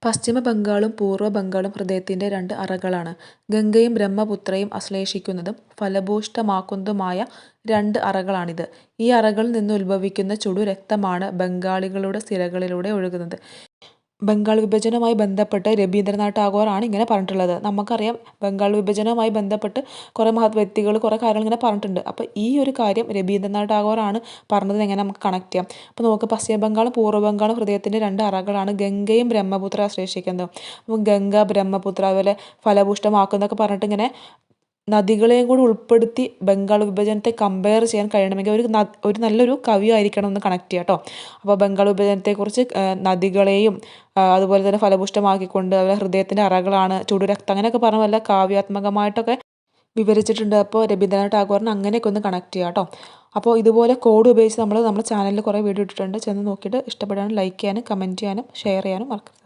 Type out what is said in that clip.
പശ്ചിമ ബംഗാളും പൂർവ്വ ബംഗാളും ഹൃദയത്തിന്റെ രണ്ട് അറകളാണ്. ഗംഗയും ബ്രഹ്മപുത്രയും ആശ്ലേഷിക്കുന്നതും ഫലഭൂയിഷ്ഠമാക്കുന്നതുമായ രണ്ട് അറകളാണിത്. ഈ അറകളിൽ നിന്ന് ഉത്ഭവിക്കുന്ന ചുടുരക്തമാണ് ബംഗാളികളുടെ സിരകളിലൂടെ ഒഴുകുന്നത്. ബംഗാൾ വിഭജനവുമായി ബന്ധപ്പെട്ട് രബീന്ദ്രനാഥ് ടാഗോർ ആണ് ഇങ്ങനെ പറഞ്ഞിട്ടുള്ളത്. നമുക്കറിയാം ബംഗാൾ വിഭജനവുമായി ബന്ധപ്പെട്ട് കുറേ മഹത് വ്യക്തികൾ കുറേ കാര്യങ്ങൾ ഇങ്ങനെ പറഞ്ഞിട്ടുണ്ട്. അപ്പോൾ ഈ ഒരു കാര്യം രബീന്ദ്രനാഥ് ടാഗോർ ആണ് പറഞ്ഞത്. എങ്ങനെ നമുക്ക് കണക്ട് ചെയ്യാം? അപ്പോൾ നമുക്ക് പശ്ചിമ ബംഗാളും പൂർവ്വ ബംഗാളും ഹൃദയത്തിൻ്റെ രണ്ട് അറകളാണ്. ഗംഗയും ബ്രഹ്മപുത്ര ആശ്ലേഷിക്കുന്നത്. അപ്പോൾ ഗംഗ, ബ്രഹ്മപുത്ര, അതുപോലെ ഫലഭൂയിഷ്ഠമാക്കുന്നതൊക്കെ പറഞ്ഞിട്ട് ഇങ്ങനെ നദികളെയും കൂടി ഉൾപ്പെടുത്തി ബംഗാൾ വിഭജനത്തെ കമ്പയർ ചെയ്യാൻ കഴിയണമെങ്കിൽ ഒരു നല്ലൊരു കവിയായിരിക്കണം എന്ന് കണക്ട് ചെയ്യാം കേട്ടോ. അപ്പോൾ ബംഗാൾ വിഭജനത്തെക്കുറിച്ച് നദികളെയും അതുപോലെ തന്നെ ഫലഭൂയിഷ്ഠമാക്കിക്കൊണ്ട് അതുപോലെ ഹൃദയത്തിൻ്റെ അറകളാണ്, ചുടുരക്തം, അങ്ങനെയൊക്കെ പറഞ്ഞ പോലെ കാവ്യാത്മകമായിട്ടൊക്കെ വിവരിച്ചിട്ടുണ്ട്. അപ്പോൾ രബീന്ദ്രനാഥ് ടാഗോറിന് അങ്ങനെയൊക്കെ ഒന്ന് കണക്ട് ചെയ്യാം കേട്ടോ. അപ്പോൾ ഇതുപോലെ കോഡ് ഉപയോഗിച്ച് നമ്മുടെ ചാനലിൽ കുറേ വീഡിയോ ഇട്ടിട്ടുണ്ട്. ചെന്ന് നോക്കിയിട്ട് ഇഷ്ടപ്പെടുകയാണെങ്കിൽ ലൈക്ക് ചെയ്യാനും കമൻറ്റ് ചെയ്യാനും ഷെയർ ചെയ്യാനും മറക്കരുത്.